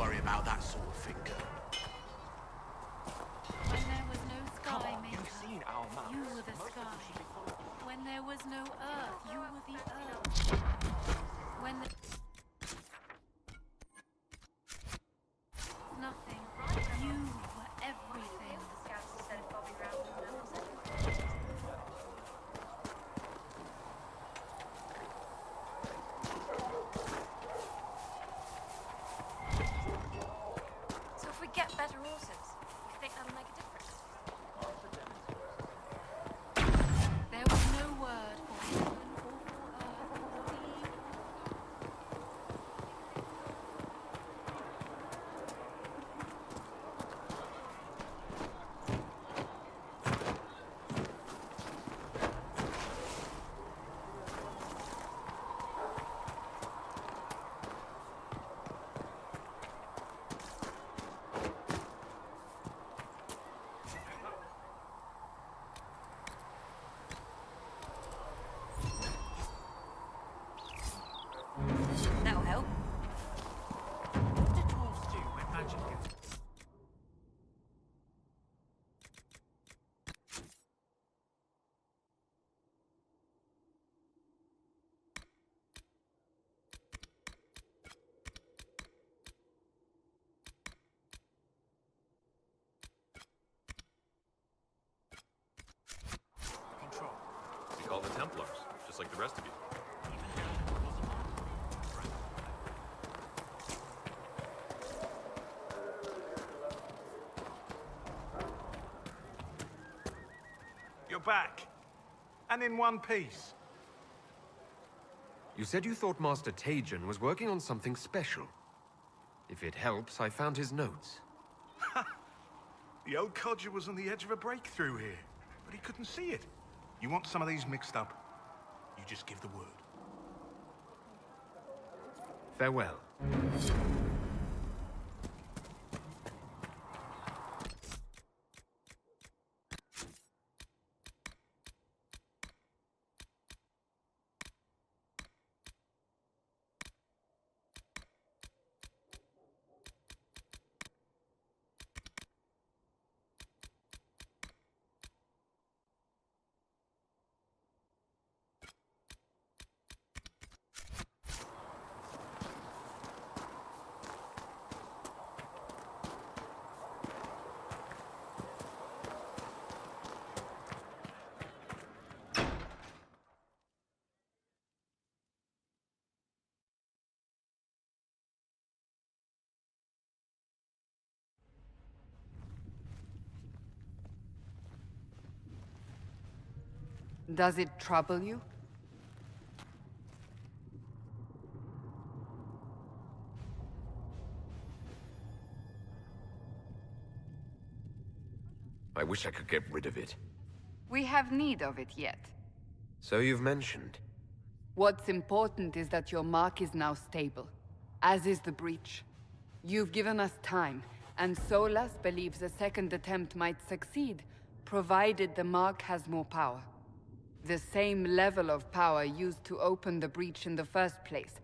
worry about that sort of thing, girl. When there was no sky maker, You've seen our map. you were the sky. When there was no earth, you were the earth. When the... Nothing. You were everything. The scouts said Bobby Brown was everywhere. So if we get better horses, you think that'll make a difference? There was no word for heaven or for earth or sea. That'll help. What do dwarves do when magic gets... Control. We call the Templars, just like the rest of you. You're back. And in one piece. You said you thought Master Tajan was working on something special. If it helps, I found his notes. The old codger was on the edge of a breakthrough here, but he couldn't see it. You want some of these mixed up? You just give the word. Farewell. Does it trouble you? I wish I could get rid of it. We have need of it yet. So you've mentioned. What's important is that your mark is now stable, as is the breach. You've given us time, and Solas believes a second attempt might succeed, provided the mark has more power. The same level of power used to open the breach in the first place.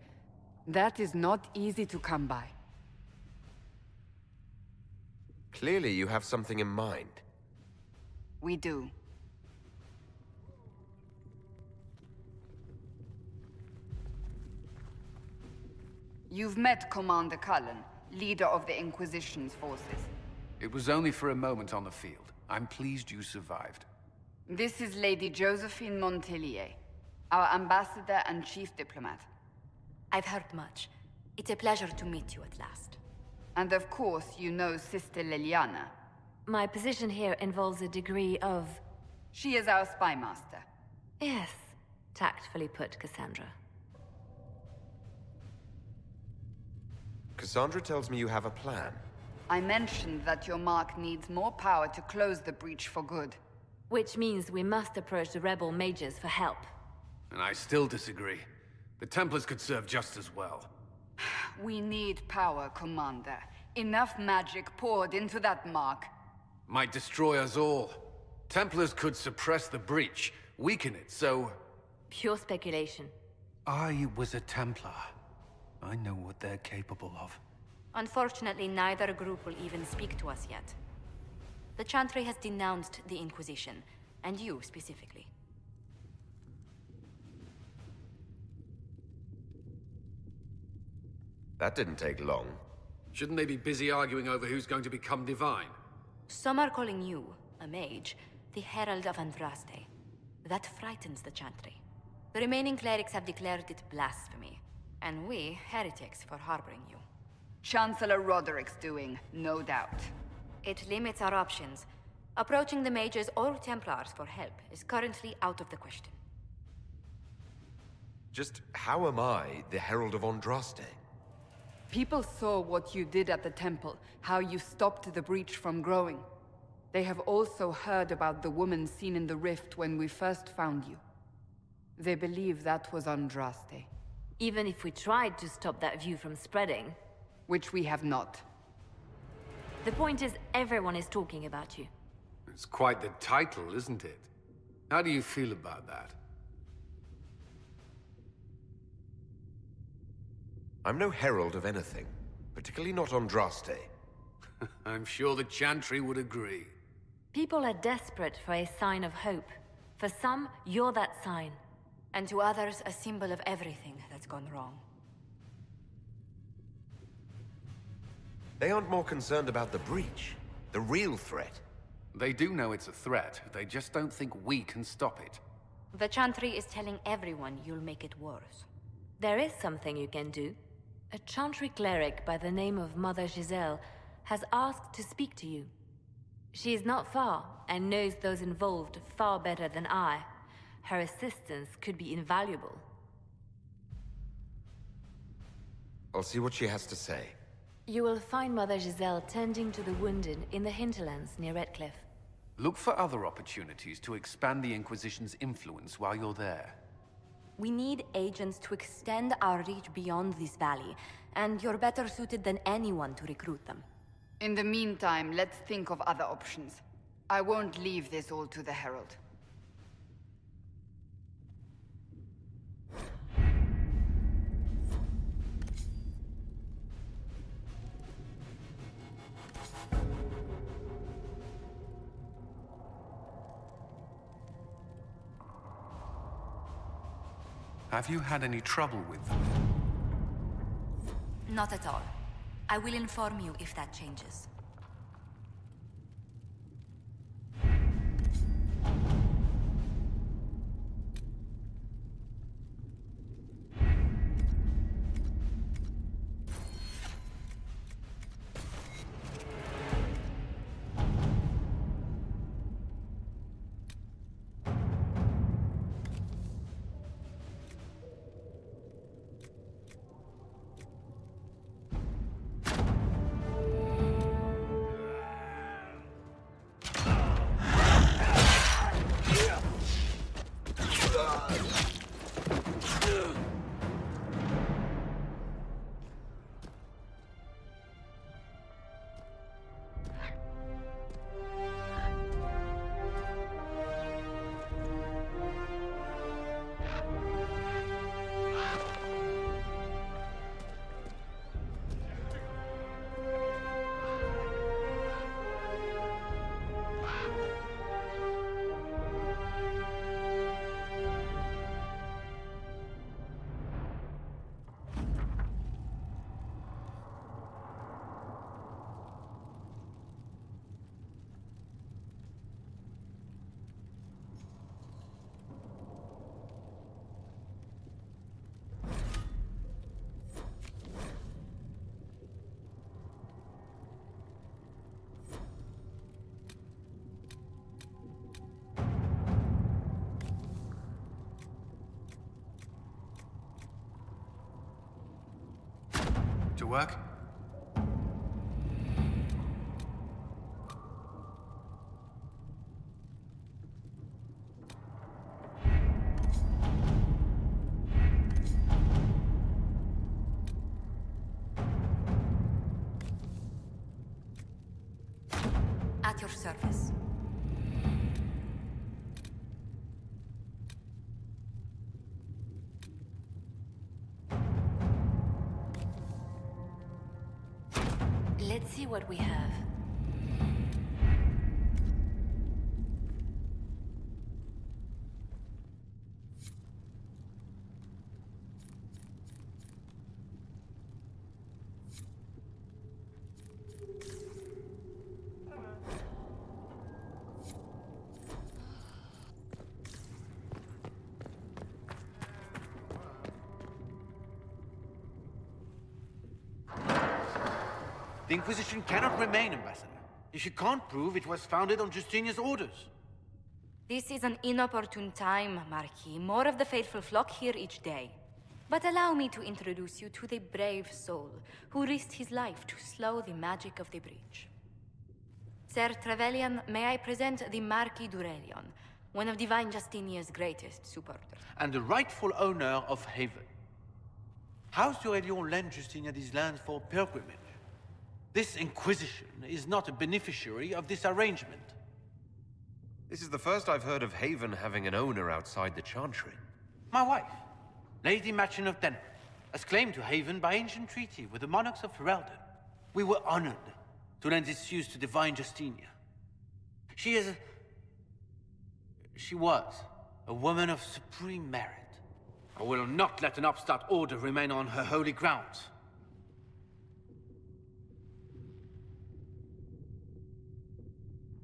That is not easy to come by. Clearly you have something in mind. We do. You've met Commander Cullen, leader of the Inquisition's forces. It was only for a moment on the field. I'm pleased you survived. This is Lady Josephine Montelier, our ambassador and chief diplomat. I've heard much. It's a pleasure to meet you at last. And of course, you know Sister Liliana. My position here involves a degree of... She is our spy master. Yes, tactfully put, Cassandra. Cassandra tells me you have a plan. I mentioned that your mark needs more power to close the breach for good. Which means we must approach the rebel mages for help. And I still disagree. The Templars could serve just as well. We need power, Commander. Enough magic poured into that mark. Might destroy us all. Templars could suppress the breach, weaken it, so... Pure speculation. I was a Templar. I know what they're capable of. Unfortunately, neither group will even speak to us yet. The Chantry has denounced the Inquisition, and you specifically. That didn't take long. Shouldn't they be busy arguing over who's going to become divine? Some are calling you, a mage, the Herald of Andraste. That frightens the Chantry. The remaining clerics have declared it blasphemy, and we, heretics, for harboring you. Chancellor Roderick's doing, no doubt. It limits our options. Approaching the mages or Templars for help is currently out of the question. Just how am I the Herald of Andraste? People saw what you did at the temple, how you stopped the breach from growing. They have also heard about the woman seen in the rift when we first found you. They believe that was Andraste. Even if we tried to stop that view from spreading. Which we have not. The point is, everyone is talking about you. It's quite the title, isn't it? How do you feel about that? I'm no herald of anything, particularly not Andraste. I'm sure the Chantry would agree. People are desperate for a sign of hope. For some, you're that sign. And to others, a symbol of everything that's gone wrong. They aren't more concerned about the breach, the real threat. They do know it's a threat, they just don't think we can stop it. The Chantry is telling everyone you'll make it worse. There is something you can do. A Chantry cleric by the name of Mother Giselle has asked to speak to you. She is not far, and knows those involved far better than I. Her assistance could be invaluable. I'll see what she has to say. You will find Mother Giselle tending to the wounded in the hinterlands near Redcliffe. Look for other opportunities to expand the Inquisition's influence while you're there. We need agents to extend our reach beyond this valley, and you're better suited than anyone to recruit them. In the meantime, let's think of other options. I won't leave this all to the Herald. Have you had any trouble with them? Not at all. I will inform you if that changes. To work? At your service. what we have. The Inquisition cannot remain, Ambassador, if you can't prove it was founded on Justinia's orders. This is an inopportune time, Marquis. More of the faithful flock here each day. But allow me to introduce you to the brave soul who risked his life to slow the magic of the breach. Sir Trevelyan, may I present the Marquis d'Aurelion, one of Divine Justinia's greatest supporters. And the rightful owner of Haven. House d'Aurelion lent Justinia these lands for pilgrimage. This Inquisition is not a beneficiary of this arrangement. This is the first I've heard of Haven having an owner outside the Chantry. My wife, Lady Machin of Denver, has claimed to Haven by ancient treaty with the monarchs of Ferelden. We were honored to lend its use to Divine Justinia. She was a woman of supreme merit. I will not let an upstart order remain on her holy grounds.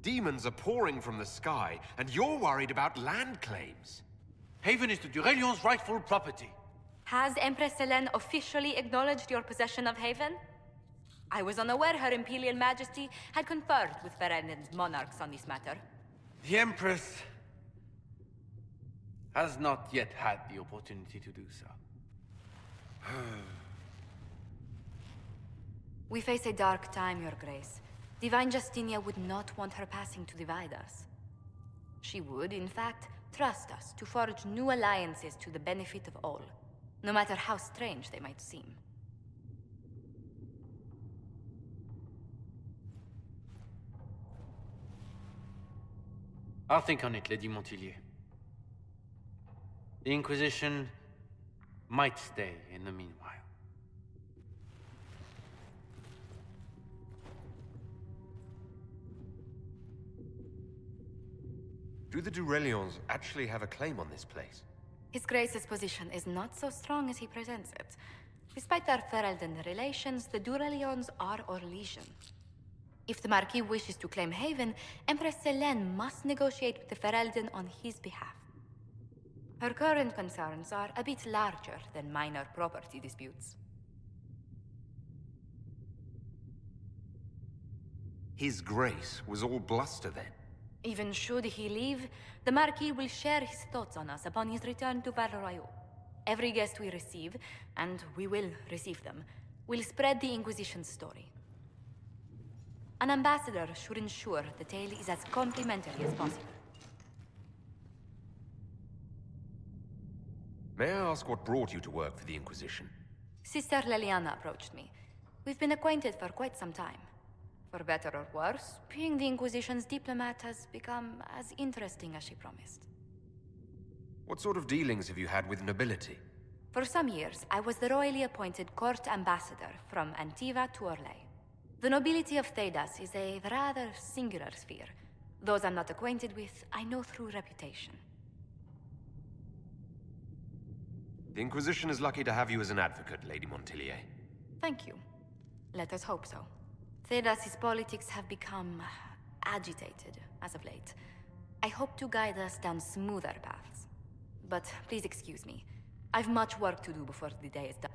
Demons are pouring from the sky, and you're worried about land claims. Haven is the d'Aurelion's rightful property. Has Empress Selene officially acknowledged your possession of Haven? I was unaware Her Imperial Majesty had conferred with Ferelden's monarchs on this matter. The Empress has not yet had the opportunity to do so. We face a dark time, Your Grace. Divine Justinia would not want her passing to divide us. She would, in fact, trust us to forge new alliances to the benefit of all, no matter how strange they might seem. I'll think on it, Lady Montilyet. The Inquisition might stay in the meanwhile. Do the d'Aurelions actually have a claim on this place? His Grace's position is not so strong as he presents it. Despite their Ferelden relations, the d'Aurelions are Orlesian. If the Marquis wishes to claim Haven, Empress Selene must negotiate with the Ferelden on his behalf. Her current concerns are a bit larger than minor property disputes. His Grace was all bluster then. Even should he leave, the Marquis will share his thoughts on us upon his return to Val Royeaux. Every guest we receive, and we will receive them, will spread the Inquisition's story. An ambassador should ensure the tale is as complimentary as possible. May I ask what brought you to work for the Inquisition? Sister Leliana approached me. We've been acquainted for quite some time. For better or worse, being the Inquisition's diplomat has become as interesting as she promised. What sort of dealings have you had with nobility? For some years, I was the royally appointed court ambassador from Antiva to Orlais. The nobility of Thedas is a rather singular sphere. Those I'm not acquainted with, I know through reputation. The Inquisition is lucky to have you as an advocate, Lady Montilyet. Thank you. Let us hope so. Thedas's politics have become agitated as of late. I hope to guide us down smoother paths. But please excuse me. I've much work to do before the day is done.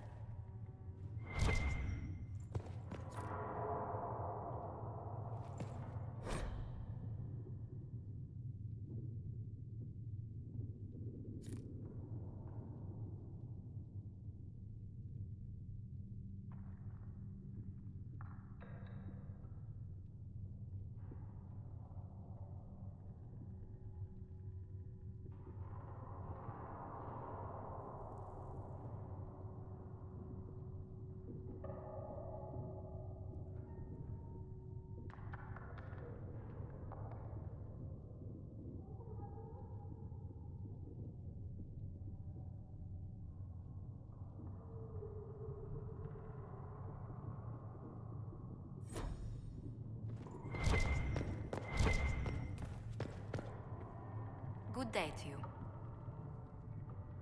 Good day to you.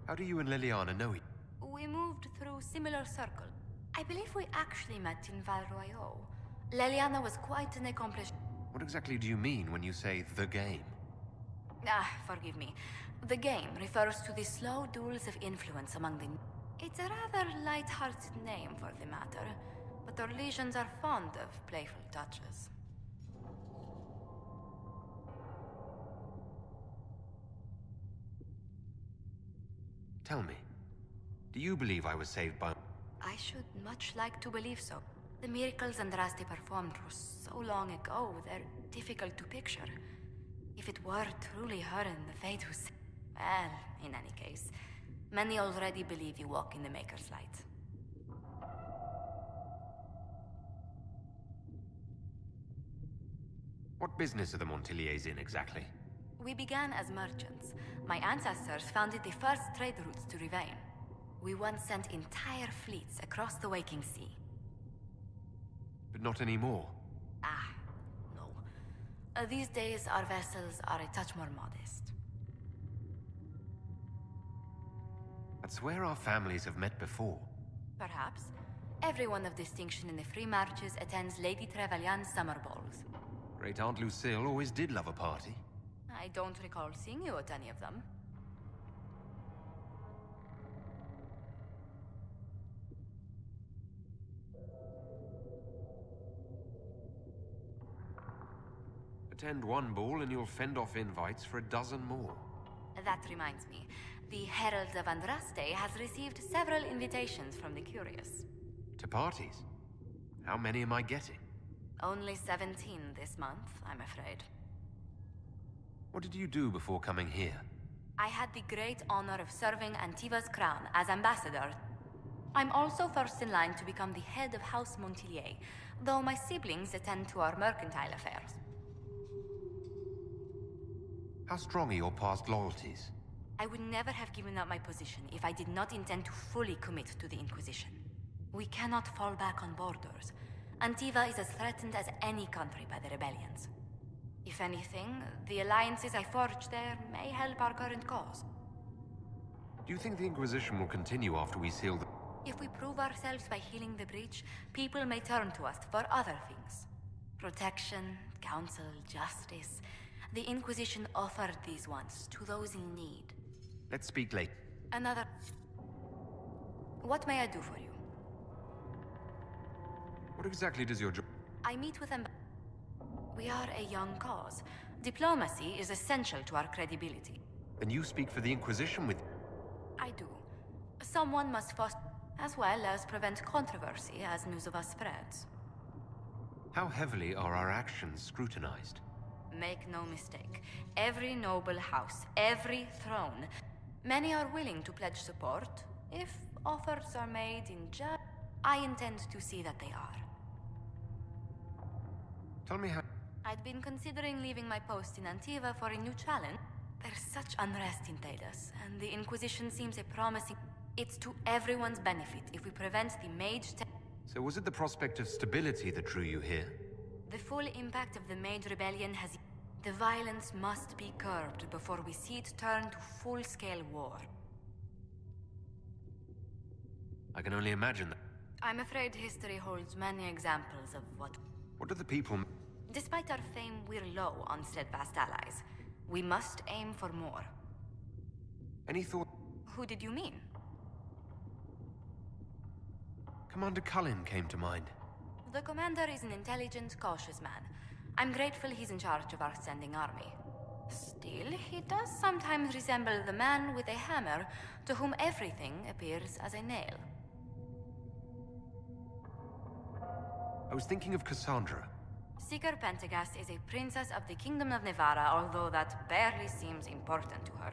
How do you and Liliana know each other? We moved through similar circles. I believe we actually met in Val Royeaux. Leliana was quite an accomplished... What exactly do you mean when you say the game? Forgive me. The game refers to the slow duels of influence among the... It's a rather light-hearted name for the matter, but our legions are fond of playful touches. Tell me, do you believe I was saved by... I should much like to believe so. The miracles Andraste performed were so long ago, they're difficult to picture. If it were truly her and the fate who... Well, in any case, many already believe you walk in the Maker's light. What business are the Montiliers in exactly? We began as merchants. My ancestors founded the first trade routes to Rivain. We once sent entire fleets across the Waking Sea. But not anymore. No. These days, our vessels are a touch more modest. That's where our families have met before. Perhaps. Everyone of distinction in the Free Marches attends Lady Trevelyan's summer balls. Great Aunt Lucille always did love a party. I don't recall seeing you at any of them. Attend one ball and you'll fend off invites for a dozen more. That reminds me. The Herald of Andraste has received several invitations from the curious. To parties? How many am I getting? Only 17 this month, I'm afraid. What did you do before coming here? I had the great honor of serving Antiva's crown as ambassador. I'm also first in line to become the head of House Montilier, though my siblings attend to our mercantile affairs. How strong are your past loyalties? I would never have given up my position if I did not intend to fully commit to the Inquisition. We cannot fall back on borders. Antiva is as threatened as any country by the rebellions. If anything, the alliances I forged there may help our current cause. Do you think the Inquisition will continue after we seal the... If we prove ourselves by healing the breach, people may turn to us for other things. Protection, counsel, justice. The Inquisition offered these once to those in need. Let's speak later. Another... What may I do for you? What exactly does your job... I meet with them. We are a young cause. Diplomacy is essential to our credibility. And you speak for the Inquisition with... I do. Someone must foster, as well as prevent controversy as news of us spreads. How heavily are our actions scrutinized? Make no mistake. Every noble house, every throne. Many are willing to pledge support. If offers are made in just... I intend to see that they are. Tell me how... I'd been considering leaving my post in Antiva for a new challenge. There's such unrest in Thedas, and the Inquisition seems a promising... It's to everyone's benefit if we prevent the Mage... So was it the prospect of stability that drew you here? The full impact of the Mage Rebellion has... The violence must be curbed before we see it turn to full-scale war. I can only imagine that... I'm afraid history holds many examples of what... What do the people... Despite our fame, we're low on steadfast allies. We must aim for more. Any thought... Who did you mean? Commander Cullen came to mind. The commander is an intelligent, cautious man. I'm grateful he's in charge of our standing army. Still, he does sometimes resemble the man with a hammer to whom everything appears as a nail. I was thinking of Cassandra. Seeker Pentagast is a princess of the Kingdom of Nevarra, although that barely seems important to her.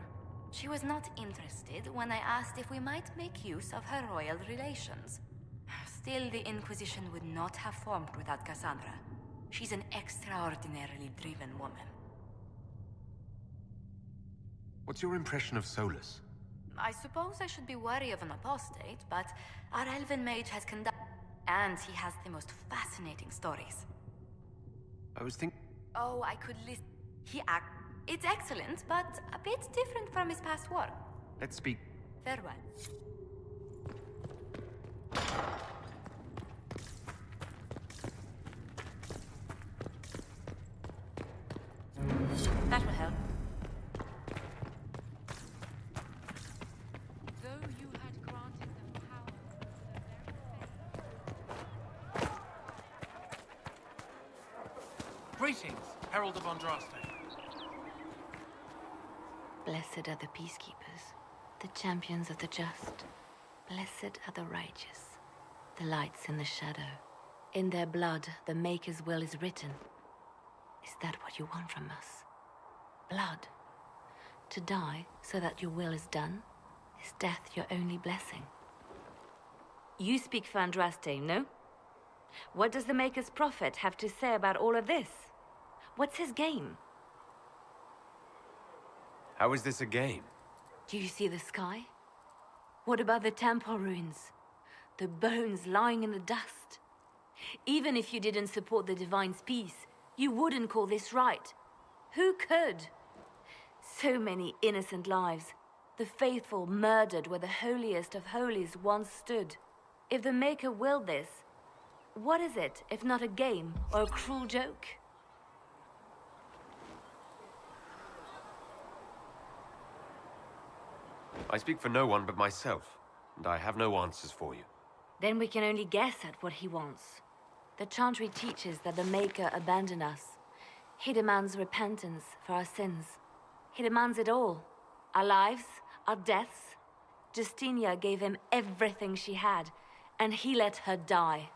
She was not interested when I asked if we might make use of her royal relations. Still, the Inquisition would not have formed without Cassandra. She's an extraordinarily driven woman. What's your impression of Solus? I suppose I should be wary of an apostate, but our elven mage has conducted... And he has the most fascinating stories. I was thinking... Oh, I could list... It's excellent, but a bit different from his past work. Let's speak. Farewell. That will help. Though you had granted them power over the very faith. Greetings, Herald of Andraste. Blessed are the peacekeepers, the champions of the just. Blessed are the righteous, the lights in the shadow. In their blood, the Maker's will is written. Is that what you want from us? Blood? To die so that your will is done? Is death your only blessing? You speak for Andraste, no? What does the Maker's prophet have to say about all of this? What's his game? How is this a game? Do you see the sky? What about the temple ruins? The bones lying in the dust? Even if you didn't support the Divine's peace, you wouldn't call this right. Who could? So many innocent lives. The faithful murdered where the holiest of holies once stood. If the Maker willed this, what is it if not a game or a cruel joke? I speak for no one but myself, and I have no answers for you. Then we can only guess at what he wants. The Chantry teaches that the Maker abandoned us. He demands repentance for our sins. He demands it all. Our lives, our deaths. Justinia gave him everything she had, and he let her die.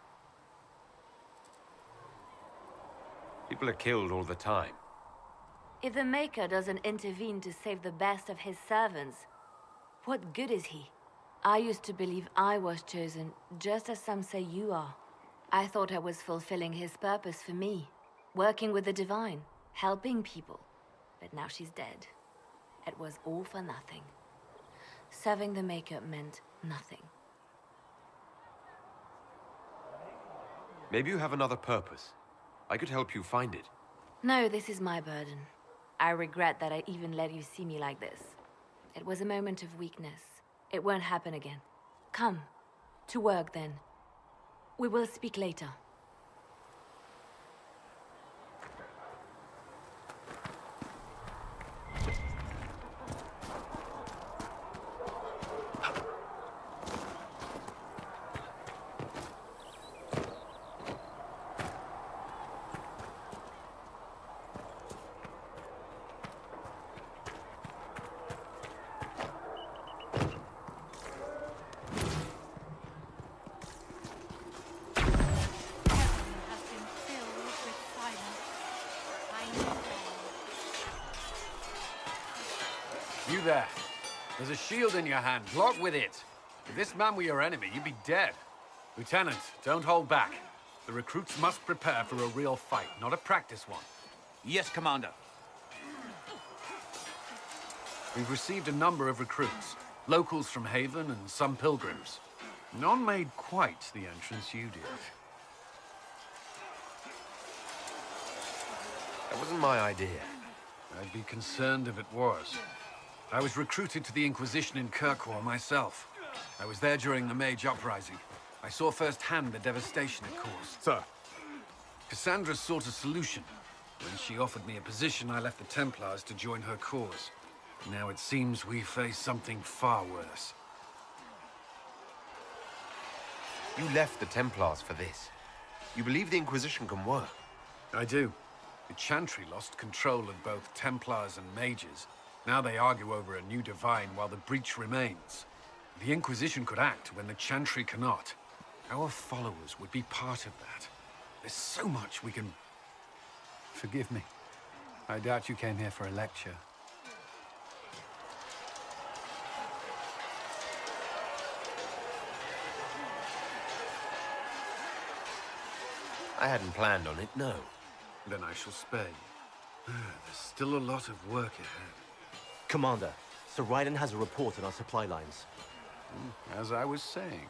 People are killed all the time. If the Maker doesn't intervene to save the best of his servants, what good is he? I used to believe I was chosen, just as some say you are. I thought I was fulfilling his purpose for me, working with the Divine, helping people. But now she's dead. It was all for nothing. Serving the Maker meant nothing. Maybe you have another purpose. I could help you find it. No, this is my burden. I regret that I even let you see me like this. It was a moment of weakness. It won't happen again. Come. To work, then. We will speak later. Has been filled with silence. I know them. You there. There's a shield in your hand. Block with it. If this man were your enemy, you'd be dead. Lieutenant, don't hold back. The recruits must prepare for a real fight, not a practice one. Yes, Commander. We've received a number of recruits. Locals from Haven and some pilgrims. None made quite the entrance you did. That wasn't my idea. I'd be concerned if it was. I was recruited to the Inquisition in Kirkwall myself. I was there during the Mage Uprising. I saw firsthand the devastation it caused. Sir. Cassandra sought a solution. When she offered me a position, I left the Templars to join her cause. Now it seems we face something far worse. You left the Templars for this. You believe the Inquisition can work? I do. The Chantry lost control of both Templars and Mages. Now they argue over a new Divine while the breach remains. The Inquisition could act when the Chantry cannot. Our followers would be part of that. There's so much we can... Forgive me. I doubt you came here for a lecture. I hadn't planned on it, no. Then I shall spare you. There's still a lot of work ahead. Commander, Sir Raiden has a report on our supply lines. As I was saying.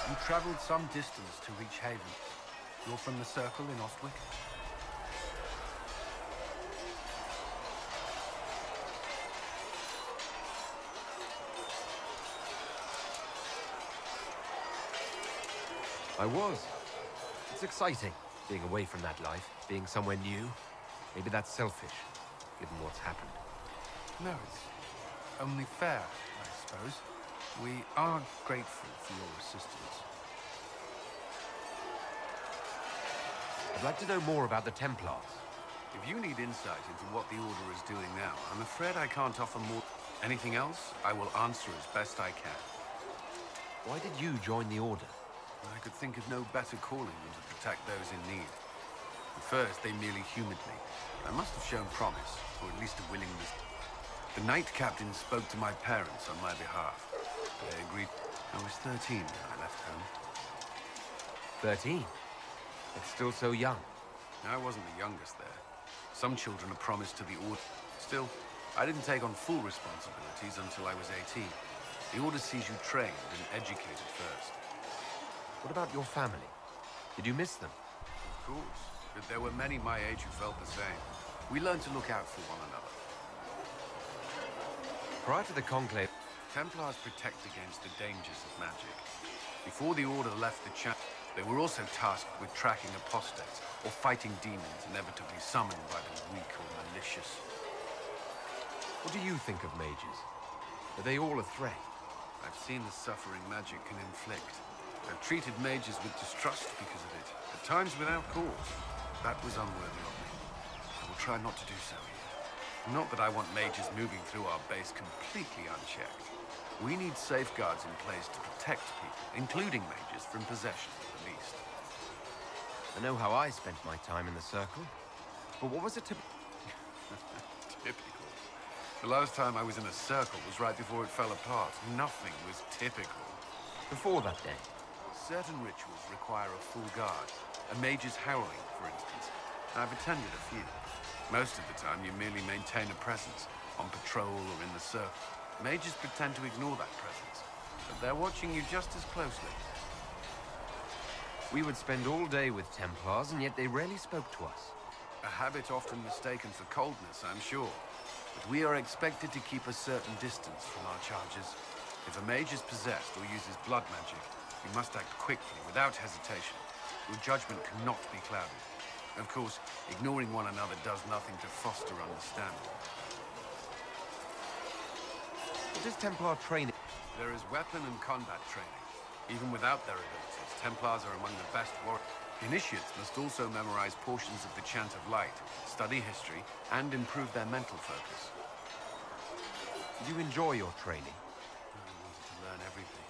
You traveled some distance to reach Haven. You're from the Circle in Ostwick? I was. It's exciting, being away from that life, being somewhere new. Maybe that's selfish, given what's happened. No, it's only fair, I suppose. We are grateful for your assistance. I'd like to know more about the Templars. If you need insight into what the Order is doing now, I'm afraid I can't offer more. Anything else, I will answer as best I can. Why did you join the Order? I could think of no better calling than to protect those in need. At first, they merely humored me. I must have shown promise, or at least a willingness. The Knight Captain spoke to my parents on my behalf. They agreed. I was 13 when I left home. 13? It's still so young. I wasn't the youngest there. Some children are promised to the Order. Still, I didn't take on full responsibilities until I was 18. The Order sees you trained and educated first. What about your family? Did you miss them? Of course, but there were many my age who felt the same. We learned to look out for one another. Prior to the Conclave, Templars protect against the dangers of magic. Before the Order left the Chant, they were also tasked with tracking apostates or fighting demons inevitably summoned by the weak or malicious. what do you think of mages? Are they all a threat? I've seen the suffering magic can inflict. I've treated mages with distrust because of it, at times without cause. That was unworthy of me. I will try not to do so here. Not that I want mages moving through our base completely unchecked. We need safeguards in place to protect people, including mages, from possession, at least. I know how I spent my time in the Circle, but what was it to... Typical. The last time I was in a circle was right before it fell apart. Nothing was typical. Before that day? Certain rituals require a full guard. A mage's howling, for instance. I've attended a few. Most of the time, you merely maintain a presence, on patrol or in the circle. Mages pretend to ignore that presence, but they're watching you just as closely. We would spend all day with Templars, and yet they rarely spoke to us. A habit often mistaken for coldness, I'm sure. But we are expected to keep a certain distance from our charges. If a mage is possessed or uses blood magic, you must act quickly, without hesitation. Your judgment cannot be clouded. Of course, ignoring one another does nothing to foster understanding. What does Templar training? There is weapon and combat training. Even without their abilities, Templars are among the best warriors. Initiates must also memorize portions of the Chant of Light, study history, and improve their mental focus. Did you enjoy your training? I wanted to learn everything.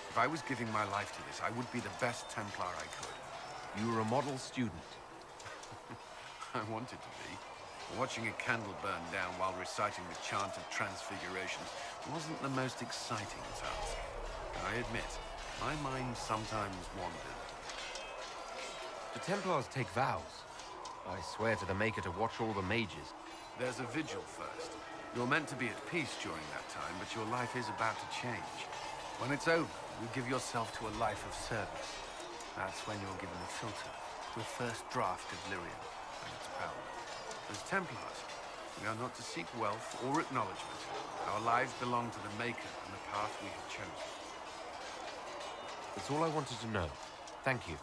If I was giving my life to this, I would be the best Templar I could. You were a model student. I wanted to be. Watching a candle burn down while reciting the Chant of Transfiguration wasn't the most exciting task. I admit, my mind sometimes wandered. Do Templars take vows? I swear to the Maker to watch all the mages. There's a vigil first. You're meant to be at peace during that time, but your life is about to change. When it's over, you give yourself to a life of service. That's when you're given a filter, your first draft of lyrium and its power. As Templars, we are not to seek wealth or acknowledgement. Our lives belong to the Maker and the path we have chosen. That's all I wanted to know. Thank you.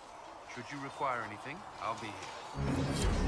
Should you require anything, I'll be here.